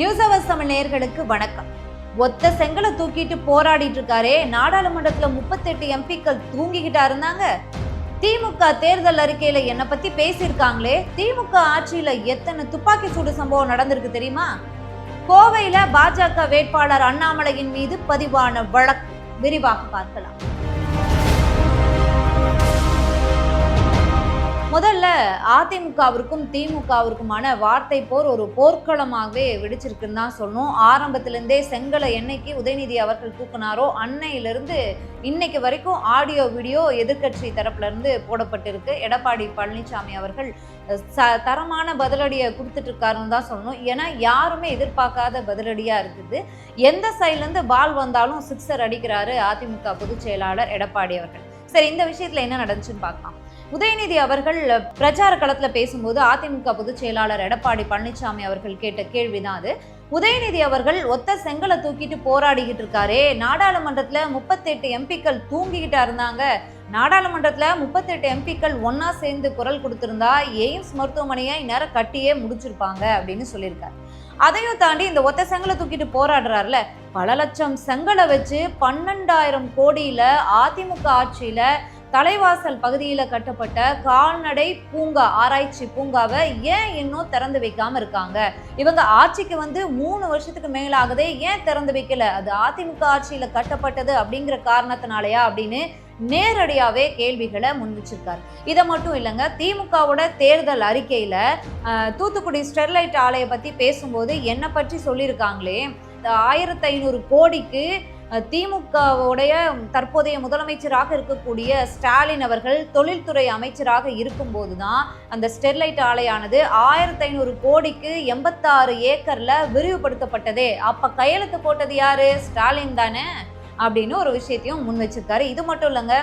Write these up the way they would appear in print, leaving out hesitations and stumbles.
News hours Tamil நேயர்களுக்கு வணக்கம். ஒத்த செங்கலை தூக்கிட்டு போராடிட்டு இருக்காரே, நாடாளுமன்றத்துல 38 எம்பிக்கள் தூங்கிக்கிட்டா இருந்தாங்க. திமுக தேர்தல் அறிக்கையில என்ன பத்தி பேசியிருக்காங்களே, திமுக ஆட்சியில எத்தனை துப்பாக்கி சூடு சம்பவம் நடந்திருக்கு தெரியுமா? கோவையில பாஜக வேட்பாளர் அண்ணாமலையின் மீது பதிவான வழக்கு விரிவாக பார்க்கலாம். முதல்ல அதிமுகவிற்கும் திமுகவிற்குமான வார்த்தை போர் ஒரு போர்க்களமாகவே வெடிச்சிருக்குன்னு தான் சொல்லணும். ஆரம்பத்திலிருந்தே செங்கலை என்னைக்கு உதயநிதி அவர்கள் தூக்குனாரோ அன்னையிலிருந்து இன்னைக்கு வரைக்கும் ஆடியோ வீடியோ எதிர்கட்சி தரப்புல இருந்து போடப்பட்டிருக்கு. எடப்பாடி பழனிசாமி அவர்கள் தரமான பதிலடியை கொடுத்துட்டு இருக்காருன்னு தான் சொல்லணும். ஏன்னா யாருமே எதிர்பார்க்காத பதிலடியா இருக்குது. எந்த சைட்ல இருந்து பால் வந்தாலும் சிக்ஸர் அடிக்கிறாரு அதிமுக பொதுச் செயலாளர் எடப்பாடி அவர்கள். சரி, இந்த விஷயத்துல என்ன நடந்துச்சுன்னு பார்க்கலாம். உதயநிதி அவர்கள் பிரச்சார களத்துல பேசும்போது அதிமுக பொதுச் செயலாளர் எடப்பாடி பழனிசாமி அவர்கள் கேட்ட கேள்விதான் அது. உதயநிதி அவர்கள் ஒத்த செங்கலை தூக்கிட்டு போராடிக்கிட்டு இருக்காரே, நாடாளுமன்றத்துல 38 எம்பிக்கள் தூங்கிக்கிட்டா இருந்தாங்க. நாடாளுமன்றத்துல 38 எம்பிக்கள் ஒன்னா சேர்ந்து குரல் கொடுத்திருந்தா எய்ம்ஸ் மருத்துவமனையை இந்நேரம் கட்டியே முடிச்சிருப்பாங்க அப்படின்னு சொல்லியிருக்காரு. அதையும் தாண்டி இந்த ஒத்த செங்கலை தூக்கிட்டு போராடுறாருல, பல லட்சம் செங்கலை வச்சு 12,000 கோடியில அதிமுக ஆட்சியில தலைவாசல் பகுதியில் கட்டப்பட்ட கால்நடை பூங்கா, ஆராய்ச்சி பூங்காவை ஏன் இன்னும் திறந்து வைக்காம இருக்காங்க? இவங்க ஆட்சிக்கு வந்து 3 வருஷத்துக்கு மேலாகதே, ஏன் திறந்து வைக்கல? அது அதிமுக ஆட்சியில கட்டப்பட்டது அப்படிங்கிற காரணத்தினாலயா அப்படின்னு நேரடியாவே கேள்விகளை முன் வச்சிருக்காரு. இதை மட்டும் இல்லைங்க, திமுகவோட தேர்தல் அறிக்கையில தூத்துக்குடி ஸ்டெர்லைட் ஆலையை பத்தி பேசும்போது என்ன பற்றி சொல்லியிருக்காங்களே, 1500 கோடிக்கு திமுகவுடைய தற்போதைய முதலமைச்சராக இருக்கக்கூடிய ஸ்டாலின் அவர்கள் தொழில்துறை அமைச்சராக இருக்கும் போதுதான் அந்த ஸ்டெர்லைட் ஆலையானது 1500 கோடிக்கு 86 ஏக்கர்ல விரிவுபடுத்தப்பட்டதே. அப்ப கையெழுத்து போட்டது யாரு? ஸ்டாலின் தானே அப்படின்னு ஒரு விஷயத்தையும் முன் வச்சிருக்காரு. இது மட்டும் இல்லைங்க,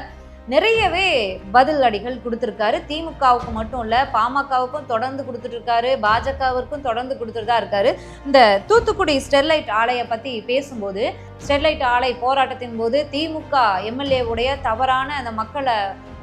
நிறையவே பதில் அடிகள் கொடுத்துருக்காரு. திமுகவுக்கு மட்டும் இல்லை, பாமகவுக்கும் தொடர்ந்து கொடுத்துட்டு இருக்காரு, பாஜகவிற்கும் தொடர்ந்து கொடுத்துட்டு தான் இருக்காரு. இந்த தூத்துக்குடி ஸ்டெர்லைட் ஆலையை பற்றி பேசும்போது, ஸ்டெர்லைட் ஆலை போராட்டத்தின் போது திமுக எம்எல்ஏவுடைய தவறான அந்த மக்களை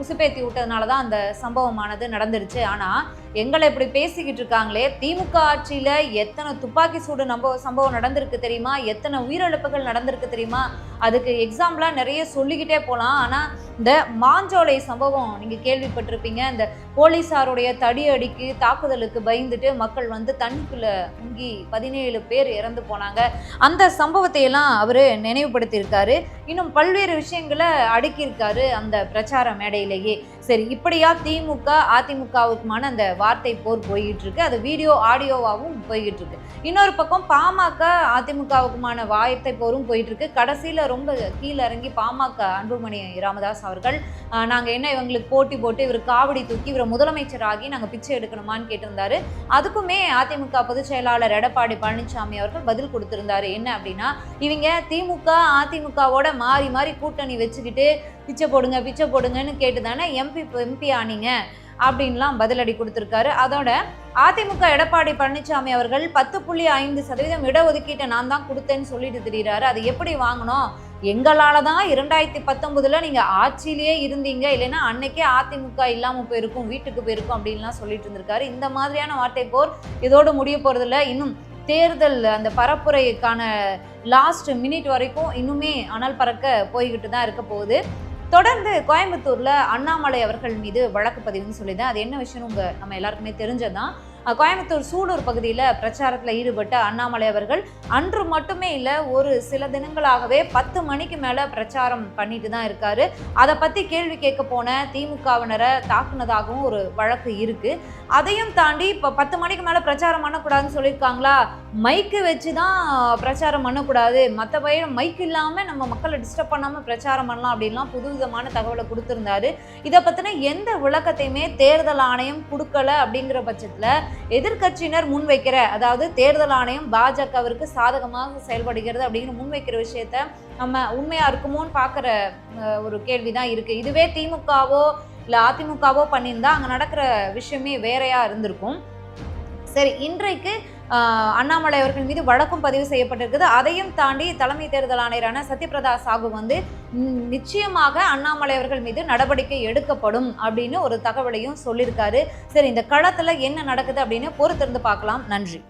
உசுப்பேத்தி விட்டதுனால தான் அந்த சம்பவமானது நடந்துருச்சு. ஆனால் எங்களை இப்படி பேசிக்கிட்டு இருக்காங்களே, திமுக ஆட்சியில் எத்தனை துப்பாக்கி சூடு சம்பவம் நடந்திருக்கு தெரியுமா? எத்தனை உயிரிழப்புகள் நடந்திருக்கு தெரியுமா? அதுக்கு எக்ஸாம்பிளாக நிறைய சொல்லிக்கிட்டே போகலாம். ஆனால் இந்த மாஞ்சோலை சம்பவம் நீங்கள் கேள்விப்பட்டிருப்பீங்க. இந்த போலீஸாருடைய தடியடிக்கு தாக்குதலுக்கு பயந்துட்டு மக்கள் வந்து தண்ணிக்குள்ளே முங்கி 17 பேர் இறந்து போனாங்க. அந்த சம்பவத்தையெல்லாம் அவர் நினைவுபடுத்தியிருக்காரு. இன்னும் பல்வேறு விஷயங்களை அடுக்கியிருக்காரு அந்த பிரச்சார மேடையிலேயே. சரி, இப்படியா திமுக அதிமுகவுக்குமான அந்த வார்த்தை போர் போய்கிட்டு இருக்கு. அது வீடியோ ஆடியோவாகவும் போய்கிட்டு இருக்கு. இன்னொரு பக்கம் பாமக அதிமுகவுக்குமான வார்த்தை போரும் போயிட்டு இருக்கு. கடைசியில ரொம்ப கீழே இறங்கி பாமக அன்புமணி ராமதாஸ் அவர்கள், நாங்க என்ன இவங்களுக்கு போட்டி போட்டு இவர் காவடி தூக்கி இவரை முதலமைச்சராகி நாங்க பிச்சை எடுக்கணுமான்னு கேட்டிருந்தாரு. அதுக்குமே அதிமுக பொதுச் செயலாளர் எடப்பாடி பழனிசாமி அவர்கள் பதில் கொடுத்திருந்தாரு. என்ன அப்படின்னா, இவங்க திமுக அதிமுகவோட மாறி மாறி கூட்டணி வச்சுக்கிட்டு பிச்சை போடுங்கன்னு கேட்டு தானே எம்பி ஆனீங்க அப்படின்லாம் பதிலடி கொடுத்துருக்காரு. அதோட அதிமுக எடப்பாடி பழனிசாமி அவர்கள் 10.5% இடஒதுக்கீட்டை நான் தான் கொடுத்தேன்னு சொல்லிட்டு திரிகிறாரு. அது எப்படி வாங்கணும்? எங்களால தான் 2019 நீங்க ஆட்சியிலேயே இருந்தீங்க, இல்லைன்னா அன்னைக்கே அதிமுக இல்லாம போயிருக்கும், வீட்டுக்கு போயிருக்கும் அப்படின்லாம் சொல்லிட்டு இருந்திருக்காரு. இந்த மாதிரியான வார்த்தை போர் இதோடு முடிய போறதில்ல. இன்னும் தேர்தல் அந்த பரப்புரைக்கான லாஸ்ட் மினிட் வரைக்கும் இன்னுமே அனல் பறக்க போய்கிட்டு தான் இருக்க போகுது. தொடர்ந்து கோயம்புத்தூர்ல அண்ணாமலை அவர்கள் மீது வழக்கு பதிவுன்னு சொல்லிதான். அது என்ன விஷயம்னு நம்ம எல்லாருக்குமே தெரிஞ்சதான். கோயம்புத்தூர் சூலூர் பகுதியில் பிரச்சாரத்தில் ஈடுபட்ட அண்ணாமலை அவர்கள் அன்று மட்டுமே இல்லை, ஒரு சில தினங்களாகவே 10 மணிக்கு மேலே பிரச்சாரம் பண்ணிட்டு தான் இருக்காரு. அதை பற்றி கேள்வி கேட்க போன திமுகவினரை தாக்குனதாகவும் ஒரு வழக்கு இருக்கு. அதையும் தாண்டி இப்போ 10 மணிக்கு மேலே பிரச்சாரம் பண்ணக்கூடாதுன்னு சொல்லியிருக்காங்களா? மைக்கு வச்சு தான் பிரச்சாரம் பண்ணக்கூடாது, மற்றபடி மைக் இல்லாமல் நம்ம மக்களை டிஸ்டர்ப் பண்ணாமல் பிரச்சாரம் பண்ணலாம் அப்படின்லாம் புதுவிதமான தகவலை கொடுத்துருந்தாரு. இதை பற்றின எந்த விளக்கத்தையுமே தேர்தல் ஆணையம் கொடுக்கல. அப்படிங்கிற பட்சத்தில் எதிர்கட்சியினர் முன்வைக்கிற, அதாவது தேர்தல் ஆணையம் பாஜகவிற்கு சாதகமாக செயல்படுகிறது அப்படின்னு முன்வைக்கிற விஷயத்த நம்ம உண்மையா இருக்குமோன்னு பார்க்குற ஒரு கேள்விதான் இருக்கு. இதுவே திமுகவோ இல்லை அதிமுகவோ பண்ணியிருந்தா அங்கே நடக்கிற விஷயமே வேறையா இருந்திருக்கும். சரி, இன்றைக்கு அண்ணாமலை அவர்கள் மீது வழக்கும் பதிவு செய்யப்பட்டிருக்குது. அதையும் தாண்டி தலைமை தேர்தல் ஆணையரான சத்யபிரதா சாகு வந்து நிச்சயமாக அண்ணாமலை அவர்கள் மீது நடவடிக்கை எடுக்கப்படும் அப்படின்னு ஒரு தகவலையும் சொல்லியிருக்காரு. சரி, இந்த களத்துல என்ன நடக்குது அப்படின்னு பொறுத்திருந்து பார்க்கலாம். நன்றி.